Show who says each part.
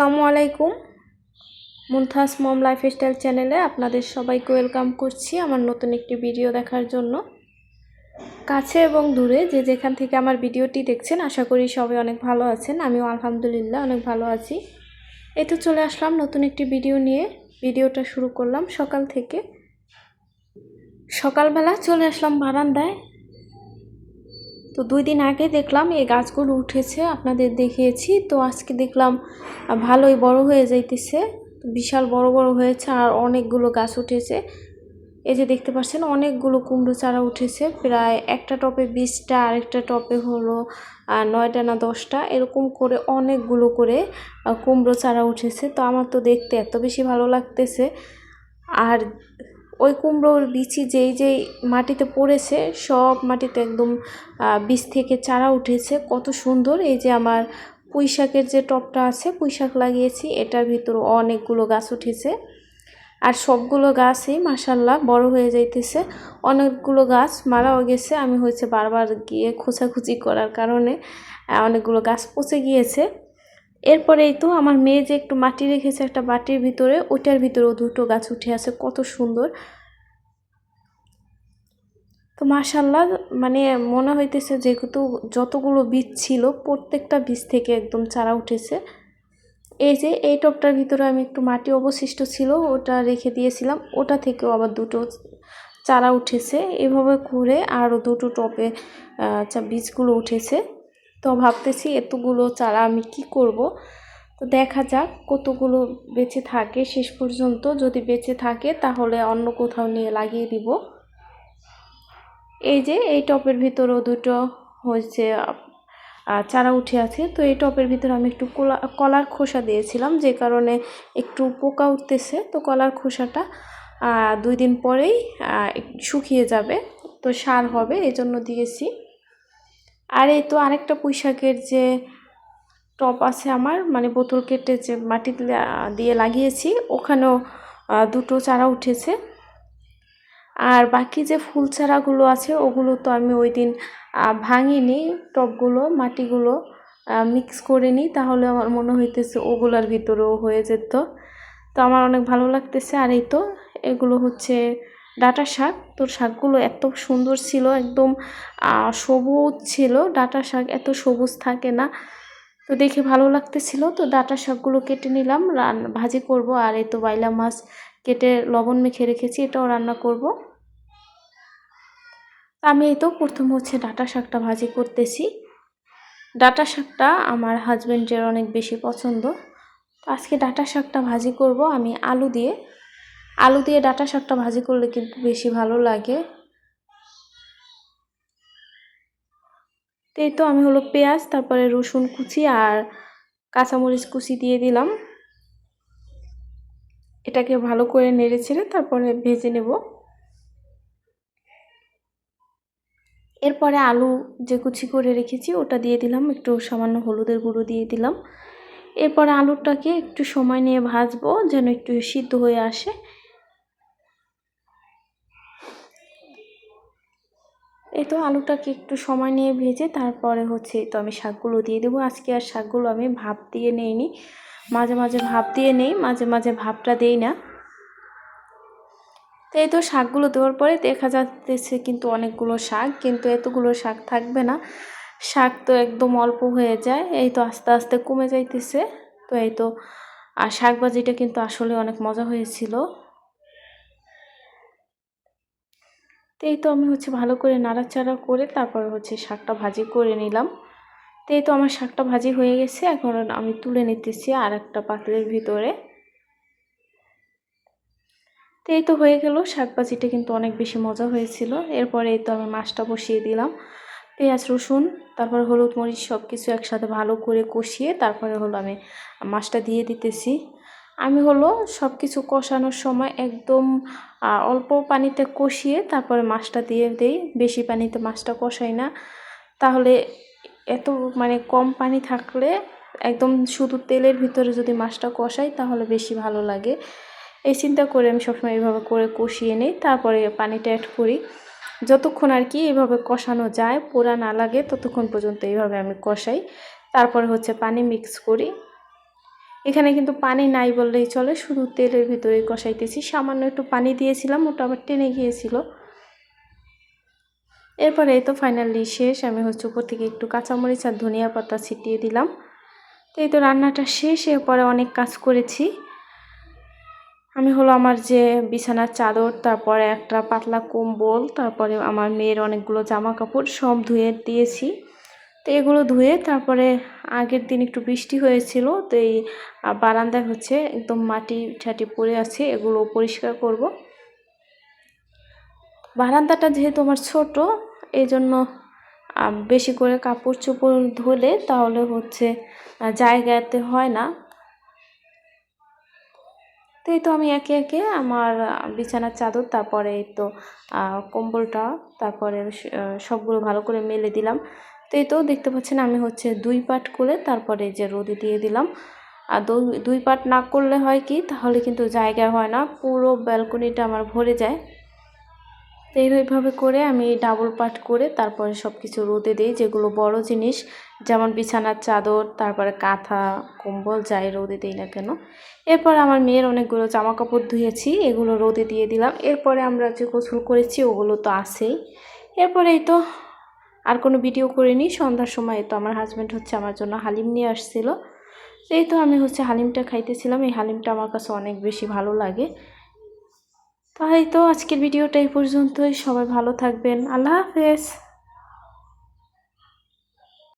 Speaker 1: আসসালামু আলাইকুম। মুনতাহাস মম লাইফস্টাইল চ্যানেলে আপনাদের সবাইকে ওয়েলকাম করছি আমার নতুন একটি ভিডিও দেখার জন্য। কাছে এবং দূরে যে যেখান থেকে আমার ভিডিওটি দেখছেন আশা করি সবাই অনেক ভালো আছেন। আমিও আলহামদুলিল্লাহ অনেক ভালো আছি। এই তো চলে আসলাম নতুন একটি ভিডিও নিয়ে। ভিডিওটা শুরু করলাম সকাল থেকে। সকালবেলা চলে আসলাম বারান্দায়। তো 2 দিন আগে দেখলাম এই গাছগুলো উঠেছে, আপনাদের দেখিয়েছি। তো আজকে দেখলাম ভালোই বড় হয়ে যাইতেছে, বিশাল বড় বড় হয়েছে আর অনেকগুলো গাছ উঠেছে। এই যে দেখতে পাচ্ছেন অনেকগুলো কুমড়ো চারা উঠেছে, প্রায় একটা টপে 20টা, আরেকটা টপে হলো 9টা না 10টা, এরকম করে অনেকগুলো করে কুমড়ো চারা উঠেছে। তো আমার তো দেখতে এত বেশি ভালো লাগতেছে। আর ওই কুমড়োর বিচি যেই মাটিতে পড়েছে সব মাটিতে একদম বীজ থেকে চারা উঠেছে, কত সুন্দর। এই যে আমার পুঁই শাকের যে টবটা আছে, পুঁই শাক লাগিয়েছি, এটার ভিতরে অনেকগুলো গাছ উঠেছে। আর সবগুলো গাছই মাশাল্লাহ বড় হয়ে যাইতেছে। অনেকগুলো গাছ মারাও গেছে, আমি হয়েছে বারবার গিয়ে খোঁচাখুচি করার কারণে অনেকগুলো গাছ পচে গিয়েছে। এরপরেই তো আমার মেয়ে যে একটু মাটি রেখেছে একটা বাটির ভিতরে, ওইটার ভিতরেও 2টো গাছ উঠে আছে, কত সুন্দর। তো মাশাল্লাহ, মানে মনে হইতেছে যেহেতু যতগুলো বীজ ছিল প্রত্যেকটা বীজ থেকে একদম চারা উঠেছে। এই যে এই টবটার ভিতরে আমি একটু মাটি অবশিষ্ট ছিল, ওটা রেখে দিয়েছিলাম, ওটা থেকেও আবার 2টো চারা উঠেছে। এভাবে করে আরও 2টো টবে বীজগুলো উঠেছে। তো ভাবতেছি এতগুলো চারা আমি কি করব। তো দেখা যাক কতগুলো বেঁচে থাকে শেষ পর্যন্ত। যদি বেঁচে থাকে তাহলে অন্য কোথাও নিয়ে লাগিয়ে দিব। এই যে এই টবের ভিতরেও 2টো হয়েছে চারা উঠে আছে। তো এই টবের ভিতরে আমি একটু কলার খোসা দিয়েছিলাম, যে কারণে একটু পোকা উঠতেছে। তো কলার খোসাটা 2 দিন পরেই শুকিয়ে যাবে, তো সার হবে, এই জন্য দিয়েছি। আর এই তো আরেকটা পুঁই শাকের যে টব আছে আমার, মানে বোতল কেটে যে মাটি দিয়ে লাগিয়েছি, ওখানেও 2টো চারা উঠেছে। আর বাকি যে ফুল চারাগুলো আছে ওগুলো তো আমি ওই দিন ভাঙিনি, টবগুলো মাটিগুলো মিক্স করে নিই, তাহলে আমার মনে হইতেছে ওগুলার ভিতরেও হয়ে যেত। তো আমার অনেক ভালো লাগতেছে। আর এই তো এগুলো হচ্ছে ডাঁটা শাক। তো শাকগুলো এত সুন্দর ছিল, একদম সবুজ ছিল। ডাঁটা শাক এত সবুজ থাকে না, তো দেখে ভালো লাগতেছিল। তো ডাঁটা শাকগুলো কেটে নিলাম, ভাজি করব। আর এই তো বাইলা মাছ কেটে লবণ মেখে রেখেছি, এটাও রান্না করব। আমি এই তো প্রথম হচ্ছে ডাঁটা শাকটা ভাজি করতেছি। ডাঁটা শাকটা আমার হাজবেন্ডের অনেক বেশি পছন্দ। তো আজকে ডাঁটা শাকটা ভাজি করব আমি আলু দিয়ে ডাঁটা শাকটা ভাজি করলে কিন্তু বেশি ভালো লাগে। তো এই তো আমি হলো পেঁয়াজ, তারপরে রসুন কুচি আর কাঁচামরিচ কুচি দিয়ে দিলাম। এটাকে ভালো করে নেড়ে ছেড়ে তারপরে ভেজে নেব। এরপরে আলু যে কুচি করে রেখেছি ওটা দিয়ে দিলাম, একটু সামান্য হলুদের গুঁড়ো দিয়ে দিলাম। এরপরে আলুটাকে একটু সময় নিয়ে ভাজবো যেন একটু সিদ্ধ হয়ে আসে। এই তো আলুটাকে একটু সময় নিয়ে ভেজে তারপরে হচ্ছে তো আমি শাকগুলো দিয়ে দেবো। আজকে আর শাকগুলো আমি ভাপ দিয়ে নেইনি, মাঝে মাঝে ভাপ দিয়ে নেই, মাঝে মাঝে ভাপটা দেই না। তো এই তো শাকগুলো দেওয়ার পরে দেখা যাচ্ছে কিন্তু অনেকগুলো শাক, কিন্তু এতগুলো শাক থাকবে না, শাক তো একদম অল্প হয়ে যায়। এই তো আস্তে আস্তে কমে যাইতেছে। তো এই তো আর শাক ভাজিটা কিন্তু আসলে অনেক মজা হয়েছিল। তো এই তো আমি হচ্ছে ভালো করে নাড়াচাড়া করে তারপর হচ্ছে শাকটা ভাজি করে নিলাম। তো এই তো আমার শাকটা ভাজি হয়ে গেছে, এখন আমি তুলে নিতেছি আর একটা পাত্রের ভিতরে। তো এই তো হয়ে গেল, শাক ভাজিটা কিন্তু অনেক বেশি মজা হয়েছিল। এরপরে এই তো আমি মাছটা বসিয়ে দিলাম, পেঁয়াজ রসুন তারপর হলুদ মরিচ সব কিছু একসাথে ভালো করে কষিয়ে তারপরে হলো আমি মাছটা দিয়ে দিতেছি। আমি হলো সব কিছু কষানোর সময় একদম অল্প পানিতে কষিয়ে তারপরে মাছটা দিয়ে দেই, বেশি পানিতে মাছটা কষাই না। তাহলে এত মানে কম পানি থাকলে একদম শুধু তেলের ভিতরে যদি মাছটা কষাই তাহলে বেশি ভালো লাগে। এই চিন্তা করে আমি সবসময় এইভাবে করে কষিয়ে নিই, তারপরে পানিটা অ্যাড করি। যতক্ষণ আর কি এইভাবে কষানো যায়, পোড়া না লাগে, ততক্ষণ পর্যন্ত এইভাবে আমি কষাই। তারপরে হচ্ছে পানি মিক্স করি। এখানে কিন্তু পানি নাই বললেই চলে, শুধু তেলের ভিতরেই কষাইতেছি। সামান্য একটু পানি দিয়েছিলাম, ওটা আবার টেনে গিয়েছিল। এরপরে এই তো ফাইনালি শেষ। আমি হচ্ছে উপর থেকে একটু কাঁচামরিচ আর ধনিয়া পাতা ছিটিয়ে দিলাম। তো এই তো রান্নাটা শেষ। এরপরে অনেক কাজ করেছি আমি। হলো আমার যে বিছানার চাদর, তারপরে একটা পাতলা কম্বল, তারপরে আমার মেয়ের অনেকগুলো জামা কাপড় সব ধুয়ে দিয়েছি। তো এগুলো ধুয়ে তারপরে আগের দিন একটু বৃষ্টি হয়েছিল, তো এই বারান্দায় হচ্ছে একদম মাটি ঠাটি পড়ে আছে, এগুলো পরিষ্কার করব। বারান্দাটা যেহেতু আমার ছোট, এই জন্য বেশি করে কাপড় চোপড় ধুলে তাহলে হচ্ছে জায়গাতে হয় না। তো এই তো আমি একে একে আমার বিছানার চাদর, তারপরে এই তো কম্বলটা, তারপরে সবগুলো ভালো করে মেলে দিলাম। তো এই তো দেখতে পাচ্ছেন আমি হচ্ছে 2 পাট করে তারপরে যে রোদে দিয়ে দিলাম। আর 2 পাট না করলে হয় কি, তাহলে কিন্তু জায়গা হয় না, পুরো ব্যালকনিটা আমার ভরে যায়। তো এইভাবে করে আমি ডাবল পাট করে তারপরে সব কিছু রোদে দিই, যেগুলো বড় জিনিস যেমন বিছানার চাদর, তারপরে কাঁথা কম্বল যাই রোদে দিই না কেন। এরপর আমার মেয়ের অনেকগুলো জামা কাপড় ধুয়েছি, এগুলো রোদে দিয়ে দিলাম। এরপরে আমরা যে গোসল করেছি ওগুলো তো আছেই। এরপরে এই তো আর কোনো ভিডিও করিনি। সন্ধ্যার সময় তো আমার হাজব্যান্ড হচ্ছে আমার জন্য হালিম নিয়ে আসছিল। এই তো আমি হচ্ছে হালিমটা খাইতেছিলাম। এই হালিমটা আমার কাছে অনেক বেশি ভালো লাগে। তাই তো আজকের ভিডিওটা এই পর্যন্তই। সবাই ভালো থাকবেন। আল্লাহ হাফেজ।